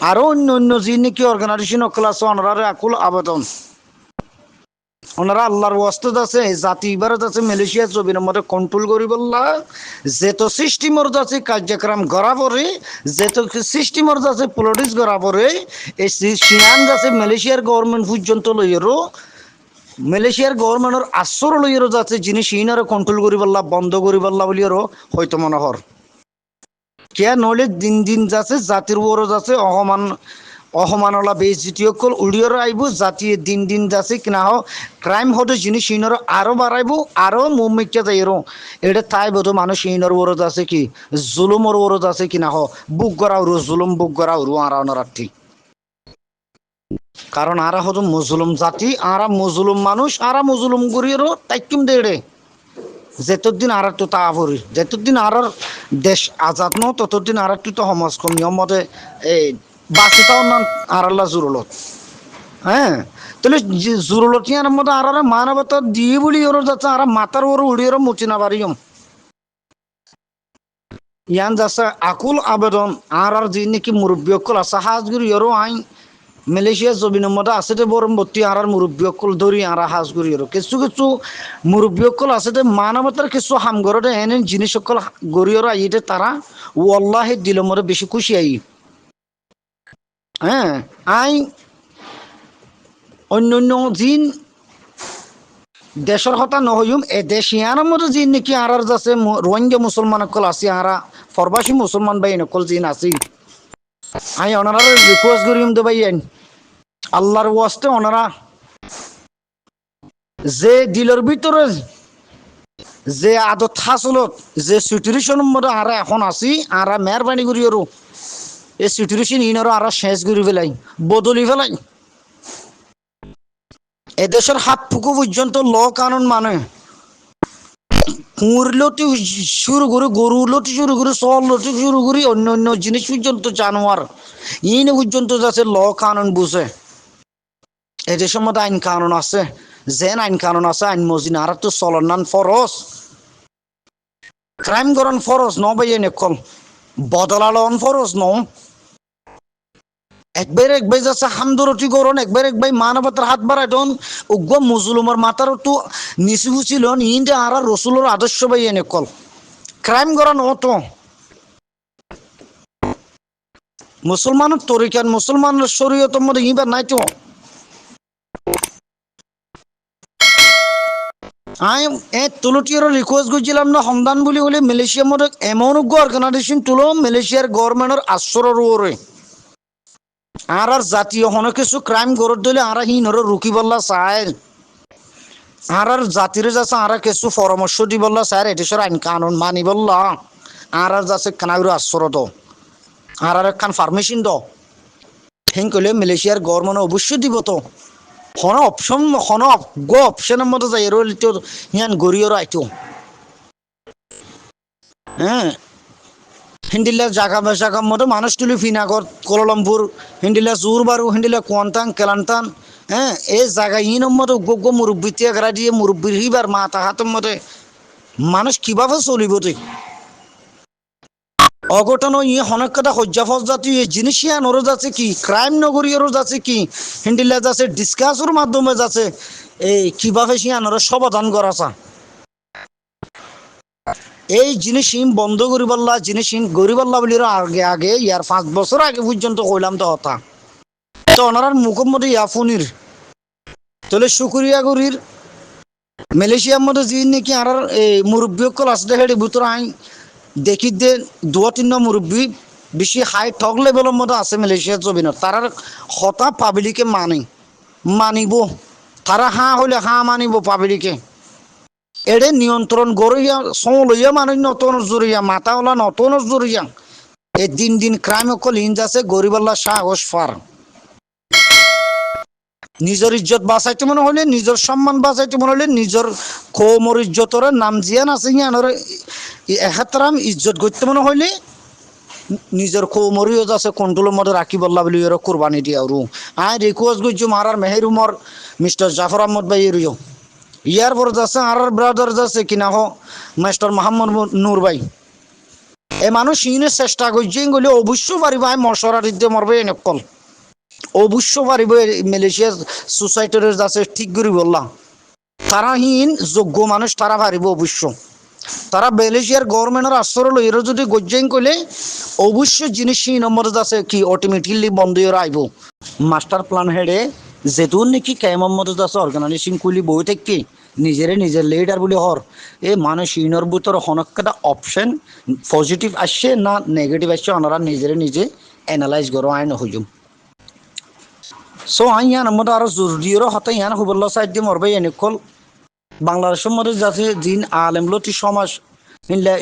আরো অন্য অন্য যিনি কি অর্গানাইজেশন ক্লাস ওনারা আকুল আবেদন ওনারা আল্লাহর ওয়াস্তাদ আছে জাতি ইবারত আছে মালয়েশিয়া জমিনের মধ্যে কন্ট্রোল করি বললা যেত সিস্টেমর আছে কার্যক্রম করা পরে যেত সিস্টেমর আছে পলিটিক্স করা পরে এই সিয়ান আছে মালয়েশিয়ার গভর্নমেন্ট পর্যন্ত লইয়েরও মালয়েশিয়ার গভর্নমেন্টের আসর লইয়েরও যাচ্ছে যিনি সিনারে কন্ট্রোল করি বললা বন্ধ করি বললা বলিয়েরও হয়তো মনে হর কে নইলে দিন দিন যাচ্ছে জাতির ওরও যাচ্ছে অহমানলা বেইজ্জতি অকল উড়িয়র আইব জাতি দিন দিন যাচ্ছে কিনা হ ক্রাইম হতে জিনিস সিনর আরো বাড়াইব আরো মুমিকা যাইর এটা তাই বোধ মানুষ সিনর ওরদ আছে কি জুলুমর ওরদ আছে কিনা হ বুক করা উরু জুলুম বুক করা উরু আরা অনারাঠি কারণ আরা হতো মুজলুম জাতি আরা মুজলুম মানুষ আরা মুজলুম করিয়েরও তাইকিম দেড়ে যেতদিন আর তো তা ভরি যেতদিন আর দেশ আজাদ ন ততদিন আর তো সমাজ কম নিয়ম মতে এই বাসিতাও না আর আল্লাহ জুরুলত হ্যাঁ তাহলে জুরুলত ইয়ার মতো আর মানবতা দিয়ে বলি ওর যাচ্ছে আর মাতার ওর উড়িয়ে মুচি না পারিম ইয়ান যাচ্ছে আকুল আবেদন আর যে নাকি মুরব্বী অকল আছে হাজগুড়ি ওরও আইন মালয়েশিয়া জমিনের মধ্যে আছে যে বরম ভর্তি আর মুরব্বী অকল ধরি আর হাজগুড়ি ওর কিছু কিছু মুরব্বী অকল আছে যে মানবতার কিছু হামগরতে এনে জিনিস অকল গড়িওর আইতে তারা ওয়াল্লাহি দিলের মধ্যে বেশি খুশি আই হ্যাঁ আই অন্য অন্য জিন দেশের কথা নহইম এ দেশিয়ানের মধ্যে জিন নাকি আর যাচ্ছে রোহিঙ্গা মুসলমান অকল আছে আর ফরবাসী মুসলমান ভাই নকল জিন আছে আই ওনারা রিকোয়েস্ট করিম দে ভাই আল্লাহর ওয়াস্তে ওনারা যে দিলের ভিতরে যে আদত হাসলত যে সিচুয়েশনের মধ্যে আর এখন আছি আর মেহরবানি করি আরো এই সিচুয়েশন ইনারও আর শেষ করে ফেলাই বদলি ফেলাই এদেশের হাত ফুকু পর্যন্ত ল কানুন মানে কুঁড়লতি শুরু করে গরু লতি শুরু করে চল লতি শুরু করে অন্য অন্য জিনিস পর্যন্ত জানোয়ার ইন পর্যন্ত যাচ্ছে ল কানুন বুঝে এদেশের মধ্যে আইন কানুন আছে যেন আইন কানুন আছে আইন মজিন আর তো চলনান ফরজ ক্রাইম করন ফরজ ন ভাই নেকল বদলালন ফরজ ন একবার যাচ্ছে হামদরতি করন একবার মানবতার হাত বাড়াই দন উগ্র মুসলমার মাথার তো নিচু ছিল ইন্দে আর রসুলের আদর্শ ভাই নেকল ক্রাইম করান অত মুসলমানের তরিকান মুসলমানের শরীয়তের মধ্যে ইবার নাই তো আমি তুলটির রিকোয়েস্ট করছিলাম না সন্ধান বলি হলে মালয়েশিয়ার মধ্যে এমন উগ্র অর্গানাইজেশন তুলো মালয়েশিয়ার গভর্নমেন্টের আশ্রয়ের ওরে আর জাতীয় হন কিছু ক্রাইম গড়ত দিলে আর হিনর রুকি বললা চায় আর জাতির যাচ্ছে আর কিছু পরামর্শ দি বললা স্যার এদেশের আইন কানুন মানি বললা আর যাচ্ছে কানাগুলো আশ্রয় দ আর একখান পারমিশন দ হিং করলে মালয়েশিয়ার গভর্নমেন্ট অবশ্যই দিব তো হন অপশন হন গো অপশনের মধ্যে যাই রইল তো হিয়ান গড়িয়ে আইতো হ্যাঁ হিন্দিলা জায়গার মতো মানুষ তুলি ফিনাগর কোলালামপুর হিন্দিলা জোরবারু হিন্দিলা কোয়ান্তান কেলান্তান হ্যাঁ এই জায়গা ইনের মতো গোগ্য মুরব্বী ত্যাগরা দিয়ে মুরব্বীর হিবার মাথা হাতের মধ্যে মানুষ কিভাবে চলিব তুই অঘটন ই অনেক কথা হজ্জাফজ জাতি এই জিনিস ইয়ানোরও যাচ্ছে কি ক্রাইম নগরীয়রও যাচ্ছে কি হিন্দিলা যাচ্ছে ডিসকাসের মাধ্যমে যাচ্ছে এই কিভাবে সিয়ানোর সমাধান করা চা এই জিনিস বন্ধ করি বললা জিনিস গরিবাল্লা বলি আগে আগে ইয়ার 5 বছর আগে পর্যন্ত কইলাম তো কথা তো ওনার মুখের মধ্যে ইয়াফুনির তাহলে শুক্রিয়া করির মালয়েশিয়ার মধ্যে যে নাকি আর এই মুরব্বী অকল আসতে হেঁটে ভিতর আই দেখি দে 2-3 মুরব্বী বেশি হাই টক লেভেলের মধ্যে আছে মালয়েশিয়ার জমিনত তার হতা পাবলিকে মানিব তারা হাঁ হলে হাঁ মানিব পাবলিকে এড়ে নিয়ন্ত্রণ গড়িয়া লইয়া মানুষ নতুন জড়িয়া মাথা ওলা নতুন জড়িয়া এই দিন দিন ক্রাইম অকল ইন যাচ্ছে গরিবাল্লা সাহস ফার নিজের ইজ্জত বাঁচাইতে মনে হলে নিজের সম্মান বাঁচাইতে মনে হলে নিজের কৌমর ইজ্জতর নাম জিয়ান আছে ইয়ানোর এহাতরাম ইজ্জত করতে মনে হইলে নিজের কৌমরিও যাচ্ছে কন্ট্রোলের মধ্যে রাখি বললা বলি এর কোরবানি দিয়া রু আই রিকোয়েস্ট করছি মারার মেহেরুমর মিস্টার জাফর আহমদ ভাই এরিও ইয়ার পর যাচ্ছে আর ব্রাদার যাচ্ছে কিনা হো মাস্টার মোহাম্মদ নূর ভাই এ মানুষ ইনে চেষ্টা করছে গলে অবশ্য পারিব আই মশরা দিতে মরবে এনেকল অবশ্য পারিব মালয়েশিয়ার সোসাইটির আছে ঠিক করি বললাম তারা হীন যোগ্য মানুষ তারা পারিব অবশ্য তারা মালয়েশিয়ার গভর্নমেন্টের আশ্রয় লইর যদি গজ্জাইন কইলে অবশ্য জিনিস নম্বর আছে কি অটোমেটিকলি বন্ধ হয়ে আইব মাস্টার প্ল্যান হেডে যেহেতু নাকি কেমন আছে অর্গানাইজেশন কইলি বই থাকি নিজের লিডার বলে হর এ মানুষ ইনর ভিতর হনকটা অপশন পজিটিভ আসছে না নেগেটিভ আসছে ওনারা নিজে অ্যানালাইজ করো আইন হইম সো আই ইয়ান মধ্যে আরো জরুরিরও হতে ইয়ান হুবল্ল সাইড দিয়ে মরবে এনেকল বাংলাদেশের মধ্যে যাচ্ছে দিন আলেমলতি সমাজ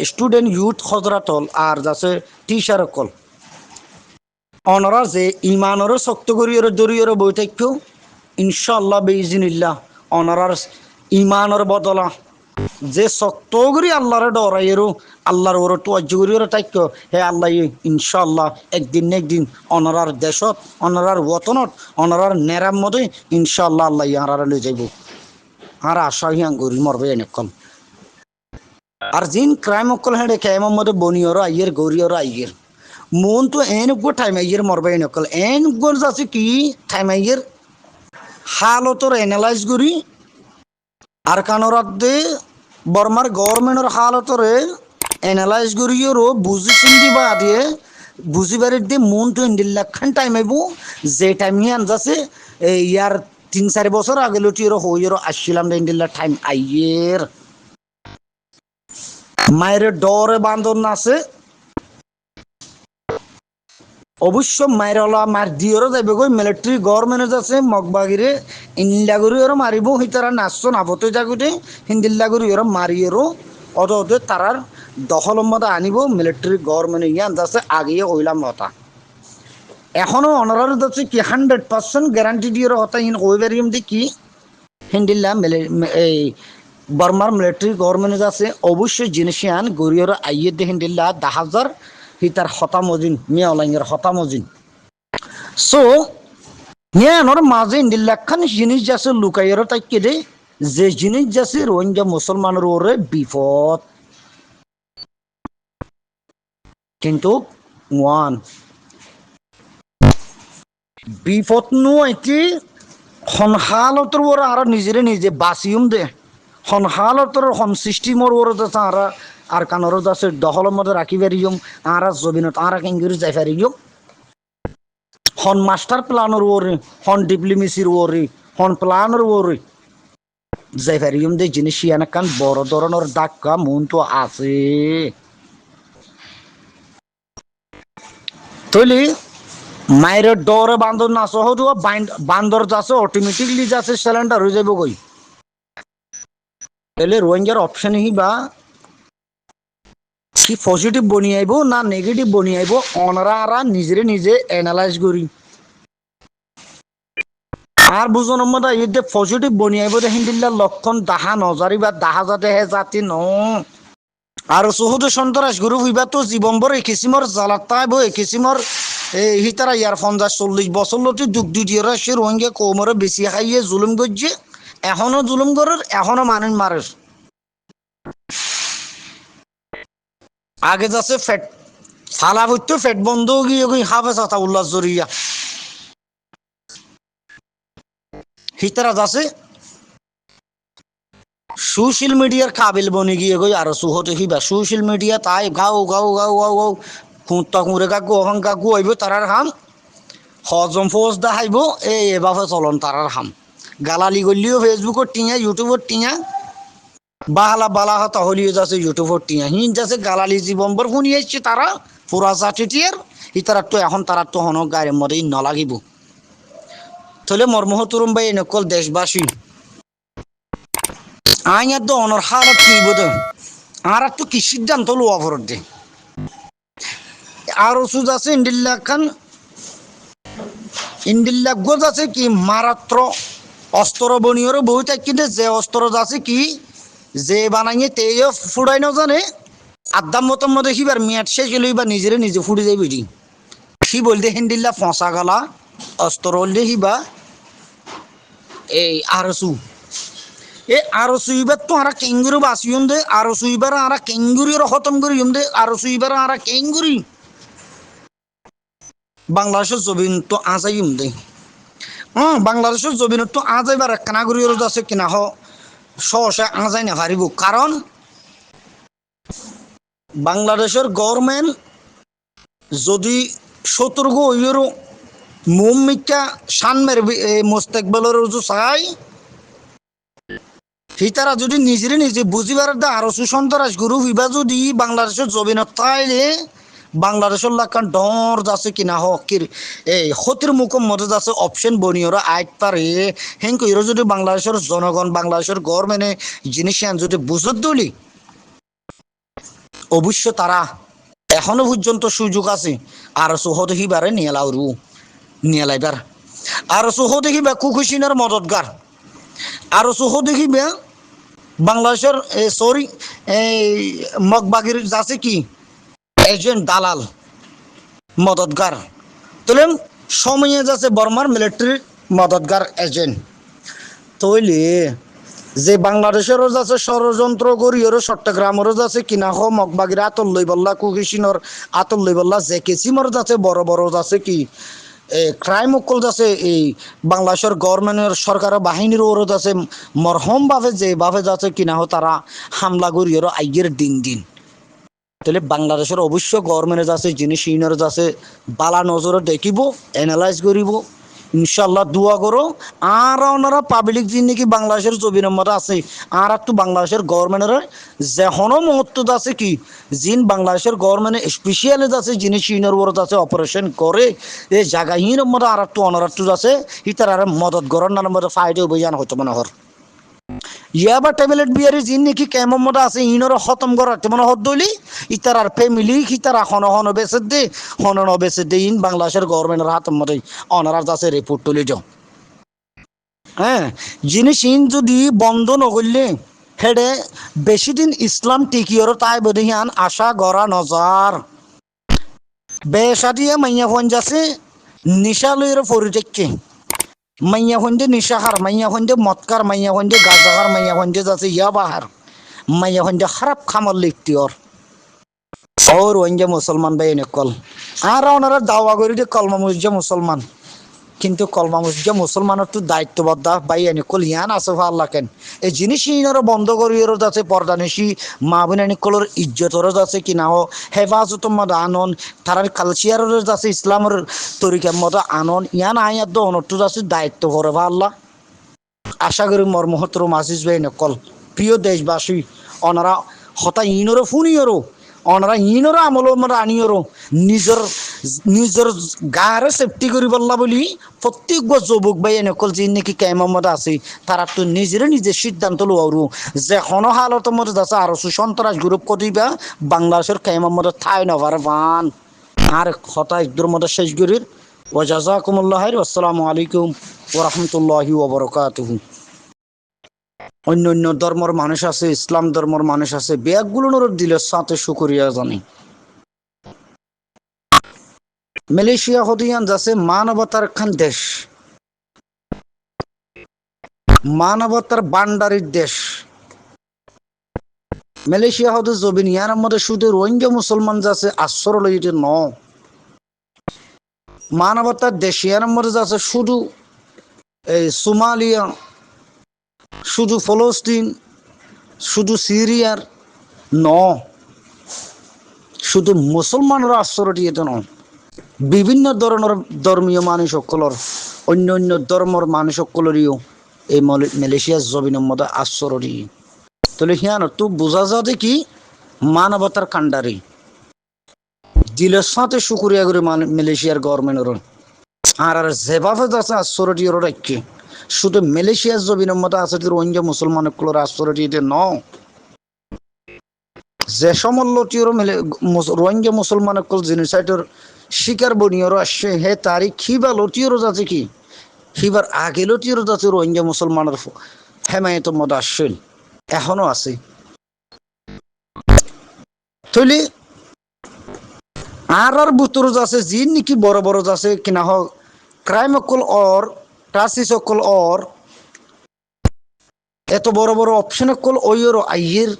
স্টুডেন্ট ইউথ হজরাতল আর যাচ্ছে টিচার কল অনরা যে ইমানরও শক্ত করিয়র দরিয়র বই থাকো ইনশাল্লাহ বেইজিনিল্লাহ অনরার ইমানের বদলা যে শক্ত করি আল্লাহরে ডরাইয়েরও আল্লাহর ওর তোয়াজ্য করিয়র থাকো হে আল্লাহ ইনশাল্লাহ একদিন না একদিন অনরার দেশত অনরার ওতনত অনরার নেরার মধ্যে ইনশাল্লাহ আল্লাহ ইয়ারা লই যাইব আর আশা হিয়াং গরি মরবে এনেকল আর জিন ক্রাইম অকল হেঁটে কেমন মধ্যে বনিয়র আইয়ের গরিয়র আইয়ের মন তো এনগো টাইম আইয়ের মরবে এনেকল এনগোর যাচ্ছে কি টাইম আইয়ের হালতর এনালাইজ করি আর কানোরাতে বর্মার গভর্নমেন্টের হালতরে এনালাইজ করিও বুঝি চিন্তি বা দিয়ে বুঝিবার দিয়ে মন তো ইন্ডিল্লাখান টাইম আইব যে টাইম হিয়ান যাচ্ছে ইয়ার 3-4 বছর আগে লটিয়েরও হইয়েরও আসছিলাম ইন্ডিল্লা টাইম আইয়ের মায়ের ডরে বান্ধব নাছে অবশ্য মায়েরলা মার দিয়েরও যাইবে গই মিলিটারি গভর্নমেন্ট আছে মগবাগিরে ইন্দিল্লাগুড়িও মারিব সেই তারা নাচছো নাবতে যাগুতে হিন্দিল্লাগুড়িও মারিয়েরও অদে তারার দখলের মধ্যে আনিব মিলিটারি গভর্নমেন্ট ইয়ান যাচ্ছে আগিয়ে হইলাম হতা এখনো অনারার যাচ্ছে কি 100% গ্যারান্টি দিয়ে হতা ইন ওইবারিম দি কি হিন্দিল্লা এই বর্মার মিলিটারি গভর্নমেন্ট আছে অবশ্যই জিনিসিয়ান গরিয়র আইয়ে দে হিন্দিল্লা 10,000 হিতার হতামজিন মিয়ালাইনের হতামজিন সো ইয়ানোর মাঝে ইন্দিল্লাখান জিনিস যাচ্ছে লুকাইয়ের তাইকে দে যে জিনিস যাচ্ছে রোহিঙ্গা মুসলমানের ওরে বিপদ কিন্তু ওয়ান বিপদ নুয়াইতে হনহালতর ওরা আর নিজে বাঁচিম দে হনহালতর হন সিস্টেমর ওরা যাচ্ছে আর কানোর যাচ্ছে দখলের মধ্যে রাখি পারিম আর জমিনত আর কেঙ্গুরি যাই পারিম হন মাস্টার প্ল্যানের ওরে হন ডিপ্লোমেসির ওরে হন প্ল্যানের ওরে যাই পারিম দে জিনিস ইয়ানাকান বড় ধরনের ধাক্কা মন তো আছে তৈলি মায়ের ডরে বান্দর নাচ হতো বান্দর যাচ্ছে অটোমেটিকলি যাচ্ছে সিলিন্ডার হয়ে যাব গই তাহলে রোহিঙ্গার অপশন হি বা কি পজিটিভ বনি আইব না নেগেটিভ বনি আইব অনারা নিজে এনালাইজ করি আর বুঝনের মধ্যে ইয়ে পজিটিভ বনি আইব হিন্দিল্লার লক্ষণ দাহা নজারি বা দাহা যাতে হে জাতি ন আর চৌহদ সন্তরাস গুরু হইবা তো জীবনভর এই কিসিমর জ্বালাতা আইব এই কিসিমর হিতারা ইয়ার 50-40 বছর লতি দুঃখ দিয়ে সে রোহিঙ্গা কৌমরে বেশি খাইয়ে জুলুম করছে এখনো জুলুম করার এখনো মানুষ মারের আগে যাচ্ছে ফেট ফালা হইতো ফেট বন্ধ গিয়ে হাফে চাতা উল্লাস জরিয়া হিতারা যাচ্ছে সোশ্যাল মিডিয়ার কাবিল বনে গিয়ে গই আর সুহতে হিবা সোশ্যাল মিডিয়া তাই গাও খুঁতা কুঁড়ে কাকু অহং কাকু আইব তারার হাম হজম ফোজ দেখাইব এভাবে চলন তারার হাম গালালি গলিও ফেসবুকত টিঙা ইউটিউবত টিঙা বালা হতা হলিও যাচ্ছে ইউটিউবত টিঙা হিন যাচ্ছে গালালি জীবনভর শুনি আসছে তারা পুরা জাতিটিয়ার ইতারা তো এখন তারা তো হন গাড়ির মধ্যে নলাগিব তাহলে মর্মহতরম ভাই নকল দেশবাসী আইন তো অনর হালত কি বোধ আর তো কি সিদ্ধান্ত লোয়া ভরত দে আর ওষুধ আছে ইন্ডিল্লা গোজ আছে কি মারাত্র অস্ত্র বনিয়রও বই কিন্তু যে অস্ত্র আছে কি যে বানাইয়ে তেও ফুড়াই ন জানে আদাম মতম মধ্যে সিবার মেয়াদ শেষ হলে বা নিজে ফুড়ে যাই বেরি সি বলতে হিন্দিল্লা ফসা গলা অস্ত্র হলে সিবা এই আর এ আরো সুইবার তো আরা কেঙ্গুরি বাসিয়ম দে আরো সুইবার আরা কেঙ্গুরি খতম করি দে আরো সুইবার আরা কেঙ্গুরি বাংলাদেশের জমিন তো আজাইম দে বাংলাদেশের জমিন তো আজাইবার কানাগুরি আছে কিনা হ সহসা আজাই না হারিব কারণ বাংলাদেশের গভর্নমেন্ট যদি সতর্ক হইয়েরও মুমিকা সানমের মোস্তেকবেলের চাই হিতারা যদি নিজে বুঝিবার দা আরো সুসন্তরাস গুরু হইবা যদি বাংলাদেশের জমিনত তাইলে বাংলাদেশের লাখান ডর যাচ্ছে কিনা হকির এই ক্ষতির মুখম মধ্যে যাচ্ছে অপশন বনিয়রা আইত পারে হেন কইর যদি বাংলাদেশের জনগণ বাংলাদেশের গভর্নমেন্টে জিনিস যদি বুঝত দলি অবশ্য তারা এখনো পর্যন্ত সুযোগ আছে আর সহ দেখিবারে নিয়েলাউরু নিয়েলাইবার আর সহ দেখিবা কুকুশিনের মদতগার আর সহ দেখিবা বাংলাদেশের সরি এই মগবাগির যাচ্ছে কি এজেন্ট দালাল মদতগার তাহলে সময়ে যাচ্ছে বর্মার মিলিটারির মদতগার এজেন্ট তৈলে যে বাংলাদেশেরও যাচ্ছে ষড়যন্ত্র করিও চট্টগ্রামেরও যাচ্ছে কিনা হ মগবাগির আতল লই বললা কুকিসিনর আতল লই বললা যে কেসিমর যাচ্ছে বড় বড় যাচ্ছে কি ক্রাইম অকল যাচ্ছে এই বাংলাদেশের গভর্নমেন্টের সরকারের বাহিনীর ওরও যাচ্ছে মরহম ভাবে যেভাবে যাচ্ছে কিনা হ তারা হামলা করিও আইয়ের দিন দিন তাহলে বাংলাদেশের অবশ্য গভর্নমেন্টের যাচ্ছে জিনিস ইউনিয়নের যাচ্ছে বালা নজরে দেখিব এনালাইজ করিব ইনশাল্লাহ দোয়া করো আর ওনারা পাবলিক যিনি নাকি বাংলাদেশের জমিনের মধ্যে আছে আর একটু বাংলাদেশের গভর্নমেন্টের যেখনো মুহূর্ত আছে কি যিন বাংলাদেশের গভর্নমেন্টে স্পেশালি আছে জিনিস ইউনিয়নের ওপর আছে অপারেশন করে এই জায়গাহীনের মধ্যে আর একটু অনার একটু আছে ইতার আর মদত গড়ার নানার মধ্যে ফায়দা অভিযান হতো মনে হর ইয়াবা ট্যাবলেট বিয়ারি যিন নাকি কেমন মতো আছে ইনর খতম করার মনে হদ্দলি ইতার আর ফ্যামিলি ইতার হন হন বেসে দে হন বেসে দে ইন বাংলাদেশের গভর্নমেন্টের হাতের মধ্যে অনারার আছে রিপোর্ট তুলে যাও হ্যাঁ জিনিস ইন যদি বন্ধ নকরলে হেডে বেশি দিন ইসলাম টিকিওর তাই বদিহান আশা গড়া নজার বেসাদিয়ে মাইয়া ফোন যাচ্ছে নিশালয়ের পরিটেককে মাইয়া হন্দে নিশাহার মাইয়া হন্দে মৎকার মাইয়া হন্দে গাজাহার মাইয়া হন্দে যাচ্ছে ইয়াবাহার মাইয়া হন্দে খারাপ খামার লিখতি ওর ওইঞ্জা মুসলমান ভাই এনে কল আর ওনারা দাওয়া করি দে কলমা মুসজা মুসলমান কিন্তু কলমা মুসজা মুসলমানের তো দায়িত্ববদ্ধ ভাই এনে কল ইয়ান আছে আল্লাহ কেন এই জিনিস ইনারা বন্ধ করি ওর যাচ্ছে পর্দানিসি মা বোন এনে কলর ইজ্জতর যাচ্ছে কিনা হ হেফাজত মতো আনন তারার কালচিয়ারের যাচ্ছে ইসলামের তরিকার মতো আনন ইয়ান আয়াত অনটু যাচ্ছে দায়িত্ব করে বা আল্লাহ আশা করি মর মহতরম আজিজ ভাই এনে কল প্রিয় দেশবাসী ওনারা হতা ইনরও ফুনিওরও ওনারা ইনর আমল আনিওরও নিজের গারে সেফটি করি বললা বলি প্রত্যেক যুবক ভাই এনেকল যে নাকি কেমত আছে তারা তো নিজের সিদ্ধান্ত লোয়ারু যে কোনো হালত মধ্যে যাচ্ছে আরো সন্ত্রাস গ্রুপ করিবা বাংলাদেশের কেমত ঠাই নভার বান আর হতা একদর মধ্যে শেষ করির ওয়াজাজাকুমুল্লাহ আসসালামু আলাইকুম ওয়া রাহমাতুল্লাহি ওয়া বারাকাতুহু অন্য অন্য ধর্মের মানুষ আছে ইসলাম ধর্মের মানুষ আছে ব্যাগগুলোর দিলের সাথে শুকরিয়া জানি মালয়েশিয়া হদিয়ান যাচ্ছে মানবতার খান দেশ মানবতার বান্ডারির দেশ মালয়েশিয়া হতে জবিন ইয়ার মধ্যে শুধু রোহিঙ্গা মুসলমান যাচ্ছে আশ্রয় লইতে ন মানবতার দেশ ইয়ার মধ্যে যাচ্ছে শুধু এই সোমালিয়া শুধু ফলস্তিন শুধু সিরিয়ার ন শুধু মুসলমানরা আশ্রয় দিয়েতে নয় বিভিন্ন ধরনের ধর্মীয় মানুষ সকলের অন্য অন্য ধর্মের মানুষ সকলেরও এই মালয়েশিয়ার জমিনের মধ্যে আশ্রয় দিয়ে তাহলে হিয়ান তো বোঝা যাবে কি মানবতার কাণ্ডারি দিলের সাথে শুক্রিয়া করে মালয়েশিয়ার গভর্নমেন্টের আর যেভাবে যাচ্ছে আশ্রয় দিয়ে রাখছে শুধু মালয়েশিয়ার জমিনের মধ্যে আছে রোহিঙ্গা মুসলমান সকলের আশ্রয় দিয়ে ন যে সমল্লটিও রোহিঙ্গা মুসলমান সকল জিনিসাইটের শিকার বনিয়রও আসছে হে তারিখ খিবা লটিওরও যাচ্ছে কি খিবার আগে লটিওরও যাচ্ছে রোহিঙ্গা মুসলমানের হেমায়তের মধ্যে আসছেন এখনো আছে তাহলে আর বুতর যাচ্ছে যি নাকি বড় বড় যাচ্ছে কিনা হোক ক্রাইম অকল অর ট্রাসিস অকল অর এত বড় বড় অপশন কল ওইর আইয়ের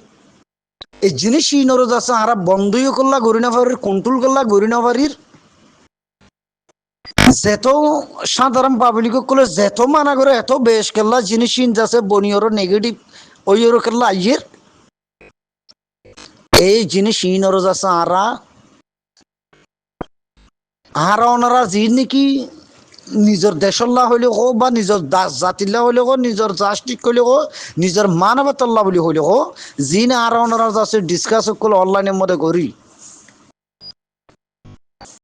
এই জিনিস ইনরজ আছে আরা বন্ধই করলা গরি না পারির কন্ট্রোল করলা গরি না পারির যেত সাধারণ পাবলিক কলে যেত মানা করে এত বেশ কেল্লা জিনিস ইন যাচ্ছে বনিয়র নেগেটিভ ওইর কেল্লা আইয়ের এই জিনিস ইনরজ আছে আরা আরা ওনারা যি নাকি নিজের দেশল্লা হইলে হো বা নিজের জাতিল্লা হইলে হো নিজের জাস্টিক হইলে হো নিজের মানবতাল্লা বলে হইলে হো যি না আরা ওনারা যাচ্ছে ডিসকাস করলে অনলাইনের মধ্যে করি